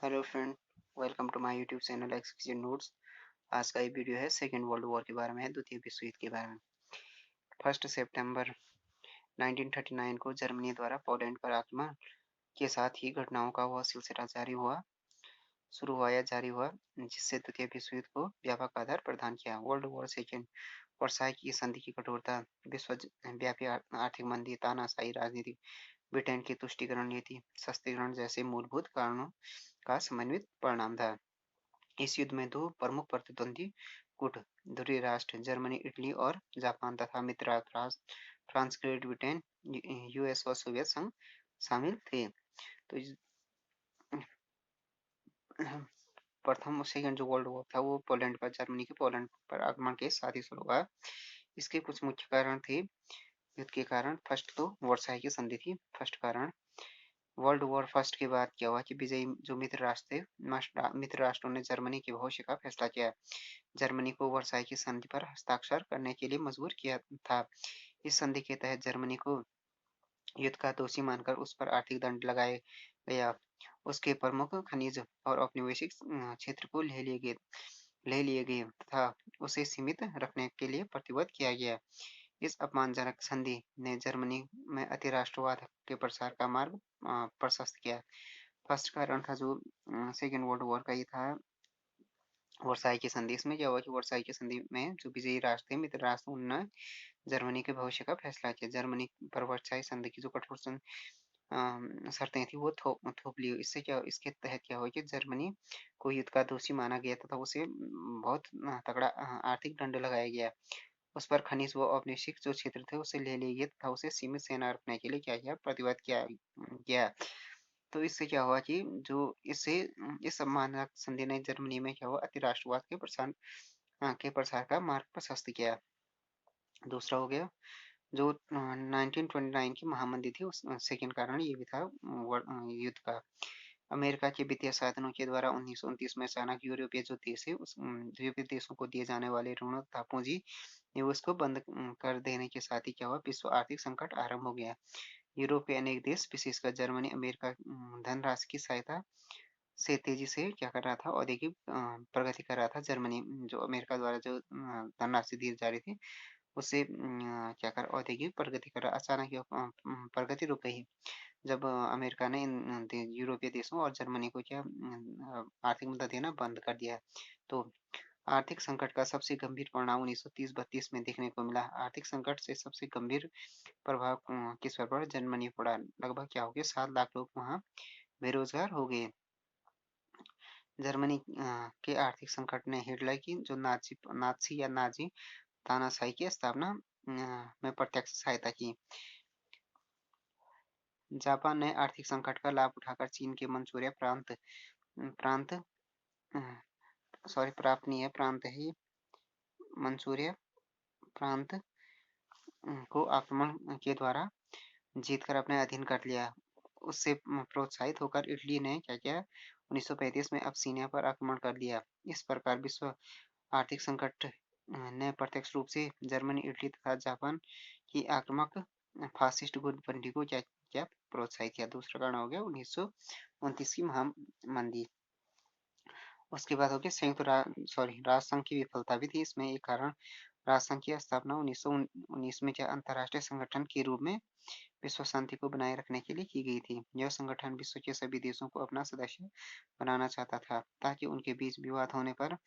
Hello friend, welcome to my YouTube channel exclusive notes. आज का ये वीडियो है सेकेंड वर्ल्ड वॉर के बारे में, द्वितीय विश्व युद्ध के बारे में। 1 सितंबर 1939 को जर्मनी द्वारा पोलैंड पर आक्रमण के साथ ही घटनाओं का वह सिलसिला शुरू हुआ या जारी हुआ जिससे द्वितीय विश्व युद्ध को व्यापक आधार प्रदान किया। वर्ल्ड वॉर सेकेंड वर्साई की संधि की कठोरता, विश्वव्यापी आर्थिक मंदी, तानाशाही राजनीति, ब्रिटेन की तुष्टिकरण नीति, सस्तीकरण जैसे मूलभूत कारणों का समन्वित परिणाम था। इस युद्ध में दो प्रमुख प्रतिद्वंदी गुट ध्रुवीय राष्ट्र जर्मनी, इटली और जापान तथा मित्र राष्ट्र फ्रांस, ग्रेट ब्रिटेन, यूएस और सोवियत संघ शामिल थे। तो प्रथम और सेकंड जो वर्ल्ड वॉर था वो पोलैंड पर, जर्मनी के पोलैंड पर आक्रमण के साथ ही शुरू हुआ। इसके कुछ मुख्य कारण थे युद्ध के कारण। फर्स्ट तो वर्साई की संधि थी। फर्स्ट कारण, वर्ल्ड वॉर फर्स्ट के बाद क्या हुआ कि विजयी जो मित्र राष्ट्र थे, मित्र राष्ट्रों ने जर्मनी के भविष्य का फैसला किया। जर्मनी को वर्साई की संधि पर हस्ताक्षर करने के लिए मजबूर किया था। इस संधि के तहत जर्मनी को युद्ध का दोषी मानकर उस पर आर्थिक दंड लगाया गया। उसके प्रमुख खनिज और औपनिवेशिक क्षेत्र को ले लिए गए तथा उसे सीमित रखने के लिए प्रतिबद्ध किया गया। इस अपमानजनक संधि ने जर्मनी में अतिराष्ट्रवाद के प्रसार का मार्ग प्रशस्त किया। फर्स्ट कारण था जो सेकेंड वर्ल्ड वॉर का, ये था वर्साई की संधि। इसमें क्या हुआ कि वर्साई की संधि में जो विजयी राष्ट्र थे, मित्र राष्ट्र, उन्होंने जर्मनी के भविष्य का फैसला किया। जर्मनी पर वर्साई संधि की जो कठोर शर्तें थी वो थोप ली। इससे क्या, इसके तहत क्या हुआ कि जर्मनी को युद्ध का दोषी माना गया तथा उसे बहुत तगड़ा आर्थिक दंड लगाया गया। उस पर खनिज व औपनिवेशिक जो क्षेत्र थे उसे ले लिए गए तथा उसे सीमित सेना रखने के लिए क्या किया, प्रतिबद्ध किया गया। तो इससे क्या हुआ कि जो इससे इस सम्मानजनक संधि ने जर्मनी में क्या हुआ, अतिराष्ट्रवाद के प्रसार का मार्ग प्रशस्त किया। दूसरा हो गया जो 1929 की महामंदी थी, उस सेकेंड कारण ये भी था युद्ध का। अमेरिका के वित्तीय साधनों के द्वारा 1929 में अचानक यूरोपीय जो देश है उस यूरोपीय देशों को दिए जाने वाले ऋणों तथा पूंजी निवेश को बंद कर देने के साथ ही क्या हुआ, विश्व आर्थिक संकट आरंभ हो गया। यूरोप के अनेक देश, विशेषकर जर्मनी, अमेरिका धनराशि की सहायता से तेजी से क्या कर रहा था, औद्योगिक प्रगति कर रहा था। जर्मनी जो अमेरिका द्वारा जो धनराशि दी जा रही थी उससे क्या कर औद्योगिक प्रगति कर रहा। अचानक प्रगति रुक गई जब अमेरिका ने इन यूरोपीय देशों और जर्मनी को क्या आर्थिक मदद देना बंद कर दिया। तो आर्थिक संकट का सबसे गंभीर परिणाम 1930-32 में देखने को मिला। आर्थिक संकट से सबसे गंभीर प्रभाव किस पर पड़ा, जर्मनी पड़ा। लगभग क्या हो गया, 7 लाख लोग वहाँ बेरोजगार हो गए। जर्मनी के आर्थिक संकट ने हिटलर की जो नाजी या नाजी तानाशाही की स्थापना में प्रत्यक्ष सहायता की। जापान ने आर्थिक संकट का लाभ उठाकर चीन के मंचूरिया प्रांत प्रांत सॉरी प्राप्त नहीं है, प्रांत है ये, मंचूरिया प्रांत को आक्रमण के द्वारा जीतकर अपने अधीन कर लिया। उससे प्रोत्साहित होकर इटली ने क्या किया, 1935 में अबसीनिया पर आक्रमण कर दिया। इस प्रकार विश्व आर्थिक संकट ने प्रत्यक्ष रूप से जर्मनी, इटली तथा जापान की आक्रामक फासिस्ट गुटबंदी को क्या क्या प्रोत्साहित किया। दूसरा कारण हो गया 1929 की महामंदी। उसके बाद हो गया राष्ट्रसंघ की विफलता भी थी इसमें एक कारण। राष्ट्रसंघ की स्थापना 1919 में क्या अंतर्राष्ट्रीय संगठन के रूप में विश्व शांति को बनाए रखने के लिए की गई थी। यह संगठन विश्व के सभी देशों को अपना सदस्य बनाना चाहता था ताकि उनके बीच विवाद होने पर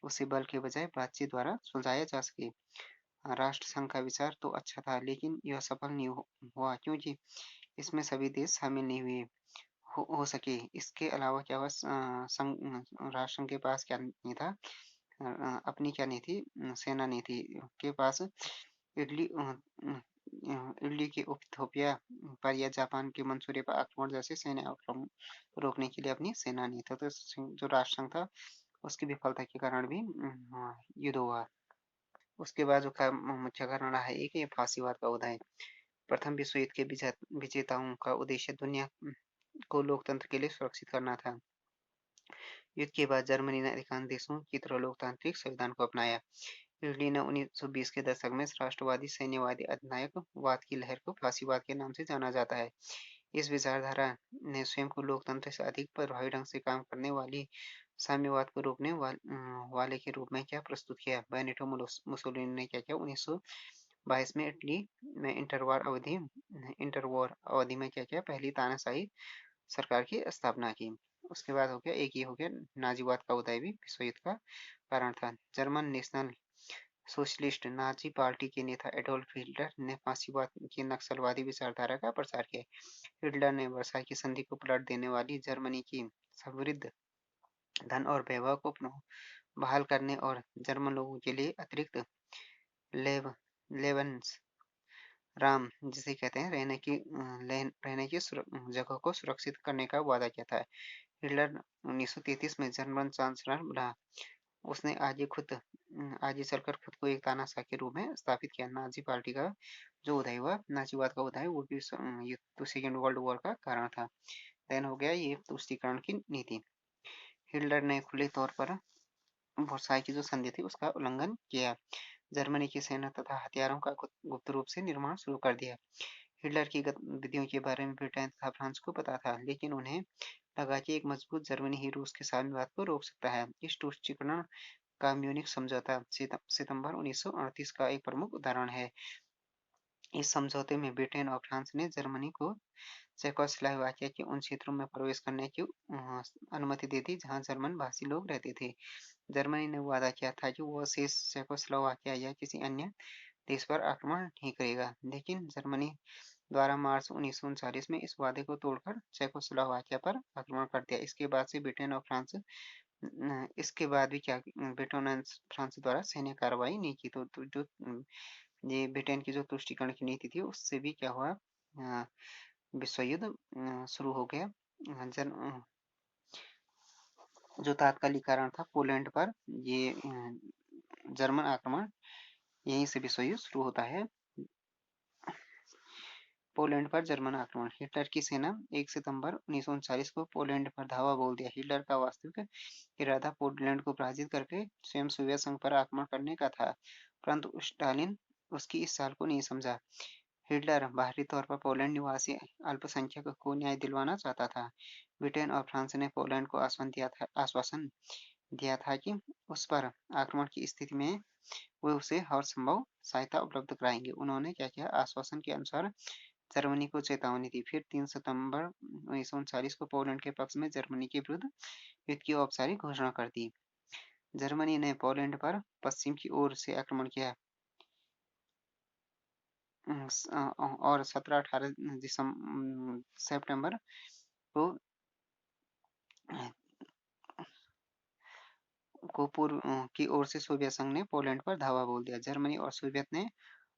उसे बल के बजाय बातचीत द्वारा सुलझाया जा सके। राष्ट्रसंघ का विचार तो अच्छा था लेकिन यह सफल नहीं हुआ क्योंकि इसमें सभी देश शामिल नहीं हुए हो सके। इसके अलावा क्या हुआ, राष्ट्रसंघ के पास क्या नहीं था, अपनी क्या नहीं थी, सेना नहीं थी के पास। इटली इटली के इथियोपिया पर या जापान के मंसूरिया पर आक्रमण जैसे सैन्य आक्रमण रोकने के लिए अपनी सेना नहीं था। तो जो राष्ट्रसंघ था उसकी विफलता के कारण भी युद्ध हुआ। उसके बाद जो मुख्य कारण रहा है एक, ये फांसीवाद का उदय। प्रथम विश्व युद्ध के विजेताओं का उद्देश्य दुनिया को लोकतंत्र के लिए सुरक्षित करना था। युद्ध के बाद जर्मनी ने अधिकांश देशों की तरह लोकतांत्रिक संविधान को अपनाया। इटली ने 1920 के दशक में राष्ट्रवादी सैन्यवादी अधिनायकवाद की लहर को फांसीवाद के नाम से जाना जाता है। इस विचारधारा ने स्वयं को लोकतंत्र से अधिक प्रभावी ढंग से काम करने वाली साम्यवाद को रोकने वाले के रूप में क्या प्रस्तुत किया। बेनिटो मुसोलिनी ने क्या किया, 1922 में इटली में इंटरवॉर अवधि में क्या किया, पहली तानाशाही सरकार की स्थापना की। उसके बाद हो गया, एक ये हो गया, नाजीवाद का उदय भी विश्व युद्ध का कारण था। German national socialist Nazi party के नेता एडोल्फ हिटलर ने फांसीवाद की नक्सलवादी विचारधारा का प्रचार किया। हिटलर ने वर्साई की संधि को पलट देने वाली जर्मनी की समृद्ध धन और वैभव को बहाल करने और जर्मन लोगों के लिए अतिरिक्त लेव लेवंस राम जिसे कहते हैं रहने की जगह को सुरक्षित करने का वादा किया था। हिटलर 1933 में जर्मन चांसलर बना। उसने आगे चलकर खुद को एक तानाशाह के रूप में स्थापित किया। नाजी पार्टी का जो उदय हुआ, नाजीवाद का उदय, वो भी सेकेंड वर्ल्ड वॉर का कारण था। देन हो गया ये तुष्टीकरण की नीति। हिटलर ने खुले तौर पर वर्साई की जो संधि थी उसका उल्लंघन किया। जर्मनी की सेना तथा हथियारों का गुप्त रूप से निर्माण शुरू कर दिया। हिटलर की गतिविधियों के बारे में ब्रिटेन तथा फ्रांस को पता था, लेकिन उन्हें लगा कि एक मजबूत जर्मनी ही रूस के साम्यवाद को रोक सकता है। इस तुष्टीकरण का म्यूनिख समझौता सितंबर 1938 का एक प्रमुख उदाहरण है। इस समझौते में ब्रिटेन और फ्रांस ने जर्मनी को चेकोस्लोवाकिया के उन क्षेत्रों में प्रवेश करने की अनुमति दे दी जहां जर्मन भाषी लोग रहते थे। जर्मनी ने वादा किया था कि वो शेष चेकोस्लोवाकिया या किसी अन्य देश पर आक्रमण नहीं करेगा, लेकिन जर्मनी द्वारा मार्च 1939 में इस वादे को तोड़कर चेकोस्लोवाकिया पर आक्रमण कर दिया। इसके बाद से ब्रिटेन और फ्रांस इसके बाद भी क्या, ब्रिटेन और फ्रांस द्वारा सैन्य कार्रवाई नहीं की। तो जो ये ब्रिटेन की जो तुष्टीकरण की नीति थी उससे भी क्या हुआ, विश्व युद्ध शुरू हो गया। जो तात्कालिक कारण था पोलैंड पर, ये जर्मन आक्रमण, यहीं से विश्व युद्ध शुरू होता है। पोलैंड पर जर्मन आक्रमण। हिटलर की सेना 1 सितंबर 1939 को पोलैंड पर धावा बोल दिया। हिटलर का वास्तविक इरादा पोलैंड को पराजित करके स्वयं सोवियत संघ पर आक्रमण करने का था, परंतु स्टालिन उसकी इस चाल को नहीं समझा। हिटलर बाहरी तौर पर पोलैंड निवासी अल्पसंख्यक को न्याय दिलवाना चाहता था। ब्रिटेन और फ्रांस ने पोलैंड को आश्वासन दिया था कि उस पर आक्रमण की स्थिति में वे उसे हर संभव सहायता उपलब्ध कराएंगे। उन्होंने क्या किया, आश्वासन के अनुसार जर्मनी को चेतावनी दी। फिर 3 सितंबर 1939 को पोलैंड के पक्ष में जर्मनी के विरुद्ध युद्ध की औपचारिक घोषणा कर दी। जर्मनी ने पोलैंड पर पश्चिम की ओर से आक्रमण किया और 17-18 सितंबर को पूर्व की ओर से सोवियत संघ ने पोलैंड पर धावा बोल दिया। जर्मनी और सोवियत ने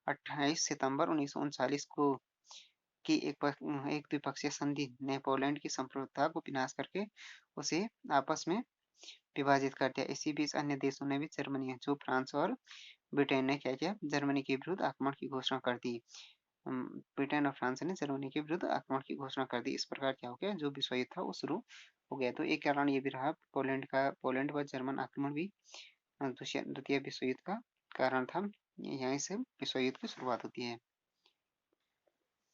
28 सितंबर 1939 को की एक द्विपक्षीय संधि ने पोलैंड की संप्रभुता को विनाश करके उसे आपस में विभाजित कर दिया। इसी बीच अन्य देशों ने भी जर्मनी, जो फ्रांस और ब्रिटेन ने क्या किया, जर्मनी के विरुद्ध आक्रमण की घोषणा कर दी। ब्रिटेन और फ्रांस ने जर्मनी के विरुद्ध आक्रमण की घोषणा कर दी। इस प्रकार क्या हो गया, जो विश्व युद्ध था वो शुरू हो गया। तो एक कारण ये भी रहा पोलैंड पर जर्मन आक्रमण भी द्वितीय विश्व युद्ध का कारण था। यहीं से विश्व युद्ध की शुरुआत होती है।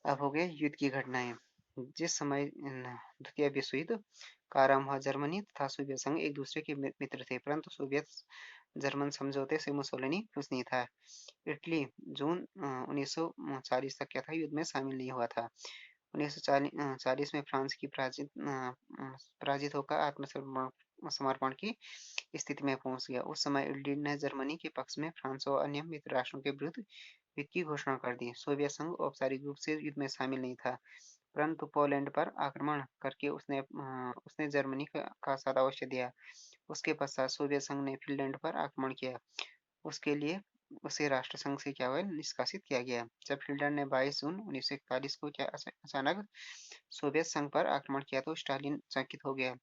अब हो गया युद्ध की घटनाएं। जिस समय द्वितीय विश्व युद्ध का आरंभ हुआ, जर्मनी तथा सोवियत संघ एक दूसरे के मित्र थे, परंतु सोवियत जर्मन समझौते से मुसोलिनी खुश नहीं था। इटली जून 1940 तक क्या था, युद्ध में शामिल नहीं हुआ था। 1940 में फ्रांस की पराजित होकर आत्मसमर्पण की स्थिति में पहुंच गया। उस समय इटली ने जर्मनी के पक्ष में फ्रांस और अन्य मित्र राष्ट्रों के विरुद्ध युद्ध की घोषणा कर दी। सोवियत संघ औपचारिक रूप से युद्ध में शामिल नहीं था, परंतु पोलैंड पर आक्रमण करके उसने जर्मनी का साथ अवश्य दिया। उसके पश्चात सोवियत संघ ने फिनलैंड पर आक्रमण किया। उसके लिए उसे राष्ट्रसंघ से क्या हुआ, निष्कासित किया गया। जब हिटलर ने 22 जून 1941 को क्या अचानक सोवियत संघ पर आक्रमण किया तो स्टालिन चकित हो गया।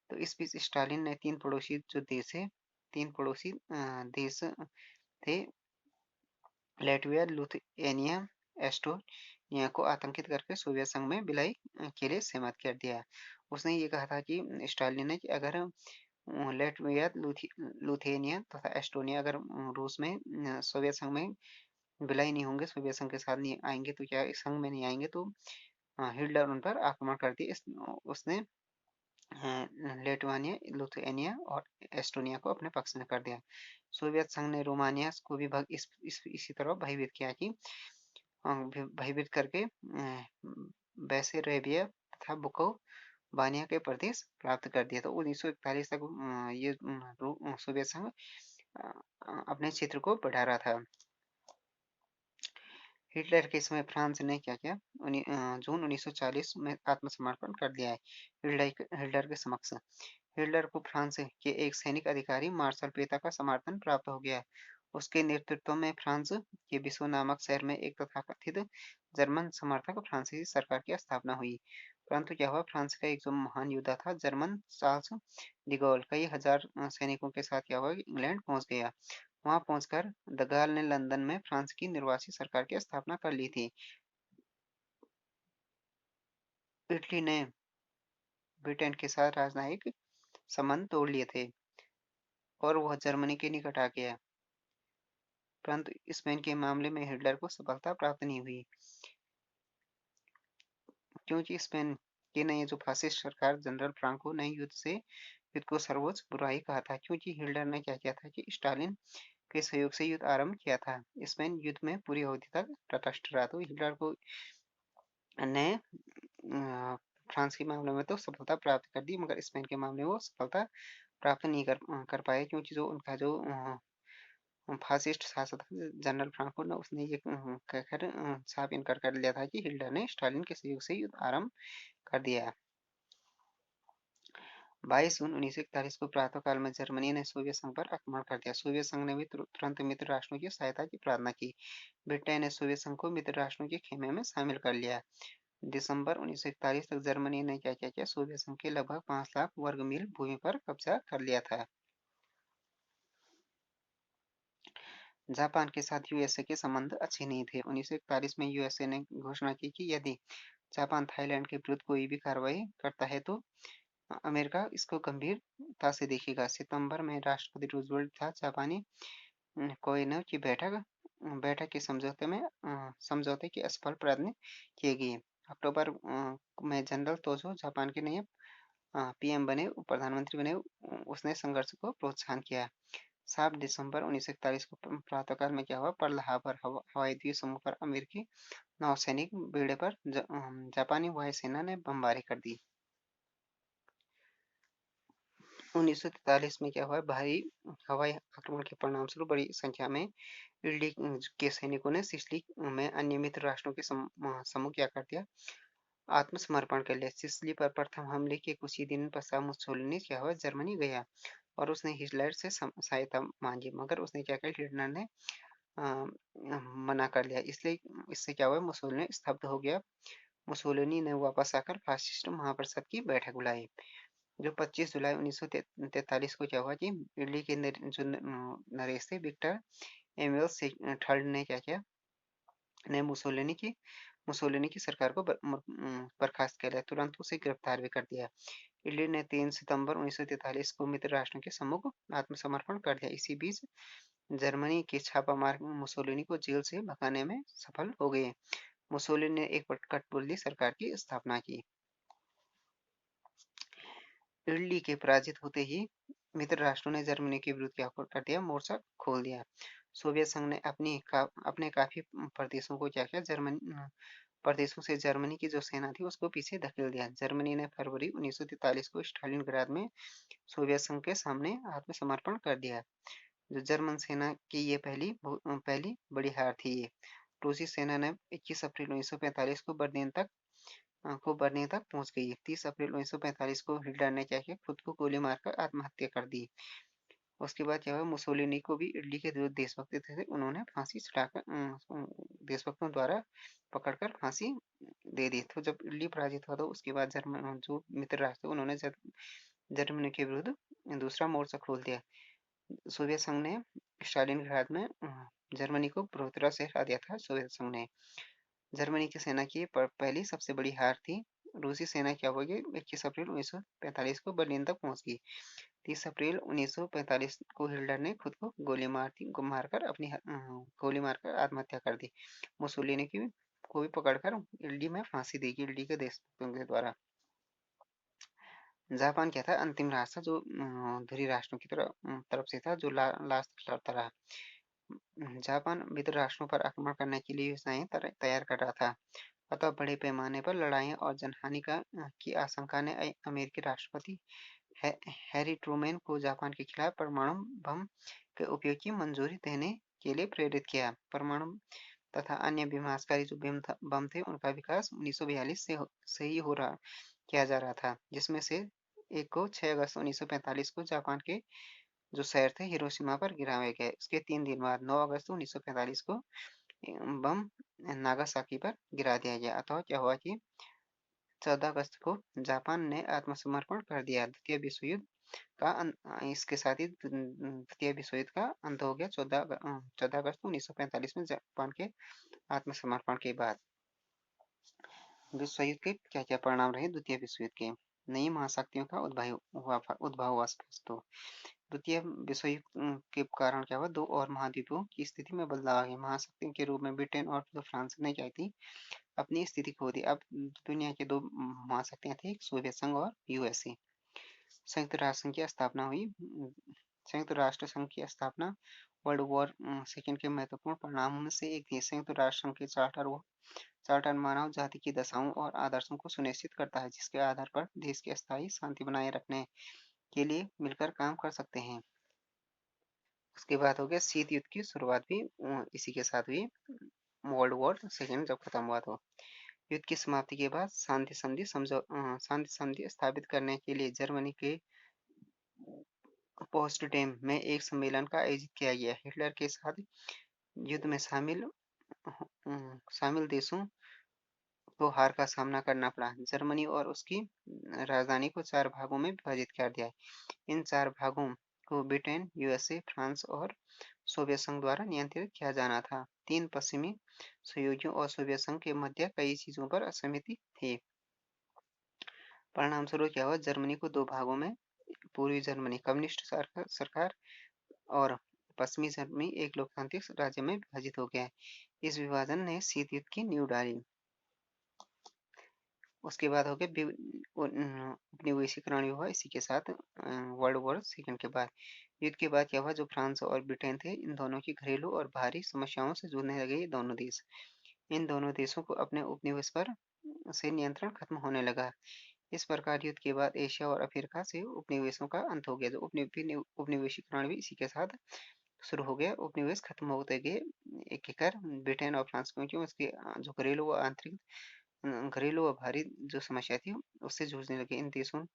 तो इस बीच स्टालिन ने तीन पड़ोसी देश थे, लैटविया, लिथुएनिया, एस्टोनिया को आतंकित करके सोवियत संघ में विलय के लिए सहमत कर दिया। उसने ये कहा था कि स्टालिन ने कि अगर लैटविया, लिथुएनिया तथा एस्टोनिया अगर रूस में सोवियत संघ में विलय नहीं होंगे, सोवियत संघ के साथ नहीं आएंगे, तो क्या संघ में नहीं आएंगे, तो हिटलर उन पर आक्रमण कर दिया। उसने लिथुआनिया, लिथुआनिया और एस्टोनिया को अपने पक्ष में कर दिया। सोवियत संघ ने रोमानिया को भी इसी तरह भयभीत किया कि भयभीत करके बेसारेबिया तथा बुकोवानिया के प्रदेश प्राप्त कर दिए। तो 1941 तक ये सोवियत संघ अपने क्षेत्र को बढ़ा रहा था। हिटलर के समय फ्रांस ने क्या किया? जून 1940 में आत्मसमर्पण कर दिया है हिटलर के समक्ष। हिटलर को फ्रांस के एक सैनिक अधिकारी मार्शल पेता का समर्थन प्राप्त हो गया। उसके नेतृत्व में फ्रांस के बिसो नामक शहर में एक तथाकथित जर्मन समर्थक फ्रांसीसी सरकार की स्थापना हुई। परंतु क्या हुआ? फ्रांस का एक जो महान योद्धा था जर्मन चार्ल्स डिगोल कई हजार सैनिकों के साथ क्या हुआ? इंग्लैंड पहुंच गया। वहां पहुंचकर द गाल ने लंदन में फ्रांस की निर्वासित सरकार की स्थापना कर ली थी। इटली ने ब्रिटेन के साथ राजनयिक संबंध तोड़ लिए थे और वह जर्मनी के निकट आ गया। परंतु स्पेन के मामले में हिटलर को सफलता प्राप्त नहीं हुई, क्योंकि स्पेन की नई जो फासिस्ट सरकार जनरल फ्रांको ने युद्ध को सर्वोच्च बुराई कहा था, क्योंकि हिटलर ने क्या किया था कि स्टालिन के सहयोग से युद्ध आरंभ किया था। स्पेन युद्ध में पूरी अवधि तक तटस्थ रहा। तो हिटलर को ने फ्रांस के मामले में तो सफलता प्राप्त कर दी, मगर स्पेन के मामले में वो सफलता प्राप्त नहीं कर पाए, क्योंकि जो उनका जो फासिस्ट शासक जनरल फ्रांको ने उसने ये कहकर साफ इनकार कर लिया था कि हिटलर ने स्टालिन के सहयोग से युद्ध आरंभ कर दिया। 22 जून 1941 को प्रातःकाल में जर्मनी ने सोवियत संघ पर आक्रमण कर दिया। सोवियत संघ ने भी तुरंत मित्र राष्ट्रों की सहायता की प्रार्थना की। ब्रिटेन ने सोवियत संघ को मित्र राष्ट्रों के खेमे में शामिल कर लिया। दिसंबर 1941 तक जर्मनी ने क्या क्या किया? सोवियत संघ के लगभग 5 लाख वर्ग मील भूमि पर कब्जा कर लिया था। जापान के साथ यूएसए के संबंध अच्छे नहीं थे। 1941 में यूएसए ने घोषणा की कि यदि जापान थाईलैंड के विरुद्ध कोई भी कार्रवाई करता है तो अमेरिका इसको गंभीरता से देखेगा। सितंबर में राष्ट्रपति रूजवेल्ट था जापानी कोहिनूर की बैठक के समझौते की असफल प्रयत्न किए गए। अक्टूबर में जनरल तोजो जापान के नए पीएम बने, प्रधानमंत्री बने। उसने संघर्ष को प्रोत्साहन किया। 7 दिसंबर 1941 को प्रातःकाल में क्या हुआ? पर्ल हार्बर हवाई द्वीप समूह पर अमेरिकी नौसैनिक बेड़े पर जापानी वायुसेना ने बमबारी कर दी। 1943 में क्या हुआ? भारी हवाई आक्रमण के परिणामस्वरूप बड़ी संख्या में इटली के सैनिकों ने सिसिली में अन्य मित्र राष्ट्रों के समूह क्या कर दिया? आत्मसमर्पण कर लिया। सिसिली पर प्रथम हमले के कुछ ही दिन पश्चात मुसोलिनी क्या हुआ? जर्मनी गया और उसने हिटलर से सहायता मांगी, मगर उसने क्या किया? हिटलर ने मना कर लिया। इसलिए इससे क्या हुआ? मुसोलिनी स्तब्ध हो गया। मुसोलिनी ने वापस आकर फासिस्ट महापरिषद की बैठक बुलाई। जो 25 जुलाई 1943 को क्या हुआ कि इटली के जो नरेश थे विक्टर एमुअल थर्ड ने क्या किया? ने मुसोलिनी की सरकार को बर्खास्त कर लिया, तुरंत उसे गिरफ्तार भी कर दिया। इटली ने 3 सितंबर 1943 को मित्र राष्ट्रों के सम्मुख आत्मसमर्पण कर दिया। इसी बीच जर्मनी के छापामार मुसोलिनी को जेल से भगाने में सफल हो गए। मुसोलिनी ने एक कठपुतली सरकार की स्थापना की। इटली के पराजित होते ही मित्र राष्ट्रों ने जर्मनी के विरुद्ध क्या कर दिया? मोर्चा खोल दिया। सोवियत संघ ने अपने काफी प्रदेशों को क्या किया? प्रदेशों से जर्मनी की जो सेना थी उसको पीछे धकेल दिया। जर्मनी ने फरवरी 1943 को स्टालिनग्राद में सोवियत संघ के सामने आत्मसमर्पण कर दिया। जो जर्मन सेना की ये पहली बड़ी हार थी। ये रूसी सेना ने 21 अप्रैल 1945 को बर्लिन तक पहुंच गई। 30 अप्रैल 1945 को हिटलर ने क्या किया? खुद को गोली मारकर आत्महत्या कर दी। उसके बाद क्या हुआ? मुसोलिनी को भी इटली के जो देशभक्त थे उन्होंने फांसी चढ़ाकर देशभक्तों द्वारा पकड़कर फांसी दे दी। तो जब इटली पराजित हुआ तो उसके बाद जर्मन जो मित्र राष्ट्र उन्होंने जर्मनी के विरुद्ध दूसरा मोर्चा खोल दिया। सोवियत संघ ने स्टालिनग्राद में जर्मनी को बुरी तरह से हरा दिया था। सोवियत संघ ने जर्मनी की सेना की पहली सबसे बड़ी हार थी। रूसी सेना क्या होगी? 21 अप्रैल 1945 को बर्लिन तक पहुंच गई। 30 अप्रैल 1945 को हिटलर ने खुद को गोली मारकर आत्महत्या कर दी। मुसोलिनी की को भी पकड़कर ईल्डी में फांसी देगी, ईल्डी के देशभक्तों के द्वारा। जापान क्या था, अंतिम राष्ट्र जो ध्रुवीय राष्ट्रों की तरफ से था, जो लास्ट लड़ता रहा। जापान मित्र राष्ट्रों पर आक्रमण करने के लिए योजनाएं तैयार कर रहा था, अतः बड़े पैमाने पर लड़ाइयां और जनहानि की आशंका ने अमेरिकी राष्ट्रपति हैरी ट्रूमैन को जापान के खिलाफ परमाणु बम के उपयोग की मंजूरी देने के लिए प्रेरित किया। परमाणु तथा अन्य विनाशकारी जो बम थे उनका विकास 1942 से ही किया जा रहा था, जिसमें से एक को 6 अगस्त 1945 को जापान के जो शहर थे हिरोशिमा पर गिराए गए। उसके 3 दिन बाद 9 अगस्त 1945 को बम नागासाकी पर गिरा दिया गया। अतः क्या हुआ कि 14 अगस्त को जापान ने आत्मसमर्पण कर दिया। द्वितीय विश्व युद्ध का इसके साथ ही द्वितीय विश्व युद्ध का अंत हो गया 14 अगस्त 1945 में जापान के आत्मसमर्पण के बाद। विश्व युद्ध के क्या क्या परिणाम रहे द्वितीय विश्व युद्ध के? नई महाशक्तियों का उद्भव हुआ स्पष्ट। द्वितीय विश्व युद्ध के कारण क्या हुआ, 2 और महाद्वीपों की स्थिति में बदलाव आ गया। महाशक्तियों के रूप में ब्रिटेन और जो फ्रांस ने क्या थी, अपनी स्थिति खो दी। अब दुनिया की 2 महाशक्तियां थी, सोवियत संघ और यूएसए। संयुक्त राष्ट्र संघ की स्थापना हुई। संयुक्त राष्ट्र संघ की स्थापना वर्ल्ड वॉर सेकेंड के महत्वपूर्ण परिणामों में से एक थी। संयुक्त राष्ट्र संघ के चार्टर मानव जाति की दशाओं और आदर्शों को सुनिश्चित करता है, जिसके आधार पर देश की अस्थायी शांति बनाए रखने के लिए मिलकर काम कर सकते हैं। उसके बाद हो गया शीत युद्ध की शुरुआत भी इसी के साथ हुई, वर्ल्ड वॉर सेकेंड जब खत्म हुआ तो। युद्ध की समाप्ति के बाद शांति संधि स्थापित करने के लिए जर्मनी के पोट्सडेम में एक सम्मेलन का आयोजित किया गया। हिटलर के साथ युद्ध में शामिल देशों को हार का सामना करना पड़ा। जर्मनी और उसकी राजधानी को 4 भागों में विभाजित कर दिया। इन 4 भागों को ब्रिटेन, यूएसए, फ्रांस और सोवियत संघ द्वारा नियंत्रित किया जाना था। 3 पश्चिमी सहयोगियों और सोवियत संघ के मध्य कई चीजों पर असहमति थी। परिणामस्वरूप क्या हुआ, जर्मनी को 2 भागों में, पूर्वी जर्मनी कम्युनिस्ट सरकार और पश्चिमी जर्मनी एक लोकतांत्रिक राज्य में विभाजित हो गया। इस विभाजन ने शीत युद्ध की नींव डाली। उसके बाद हो गया उपनिवेशीकरण हुआ इसी के साथ वर्ल्ड वॉर सेकेंड के बाद। युद्ध के बाद क्या हुआ, जो फ्रांस और ब्रिटेन थे, इन दोनों की घरेलू और बाहरी समस्याओं से जूझने लगे ये दोनों देश। इन दोनों देशों को अपने उपनिवेश पर से नियंत्रण खत्म होने लगा। इस प्रकार युद्ध के बाद एशिया और अफ्रीका से उपनिवेशों का अंत हो गया। जो उपनिवेशीकरण भी इसी के साथ शुरू हो गया। उपनिवेश खत्म होते गए एक एक कर ब्रिटेन और फ्रांस, क्योंकि उसकी जो घरेलू व आंतरिक घरेलू व बाहरी जो समस्या थी उससे जूझने लगे। इन देशों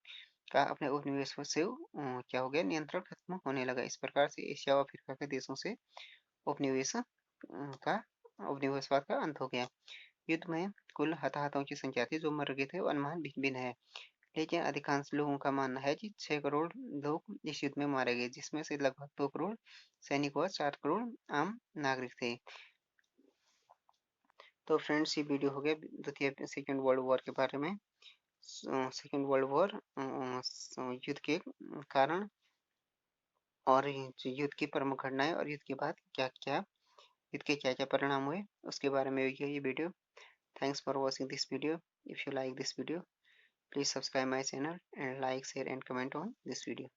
का अपने उपनिवेश से क्या हो गया, नियंत्रण खत्म होने लगा। इस प्रकार से एशिया और अफ्रीका के देशों से उपनिवेश का उपनिवेशवाद का अंत हो गया। युद्ध में कुल हताहतों की संख्या थी, जो मर गए थे, वो अनुमान भिन्न भिन्न है, लेकिन अधिकांश लोगों का मानना है कि 6 करोड़ लोग इस युद्ध में मारे गए, जिसमें से लगभग 2 करोड़ सैनिक व 4 करोड़ आम नागरिक थे। तो फ्रेंड्स, ये वीडियो हो गया द्वितीय सेकेंड वर्ल्ड वॉर के बारे में। सेकेंड वर्ल्ड वॉर युद्ध के कारण और युद्ध की प्रमुख घटनाएं और युद्ध के बाद युद्ध के क्या क्या परिणाम हुए उसके बारे में ये video. Thanks for watching this video. If you like this video, please subscribe my channel and like, share and comment on this video.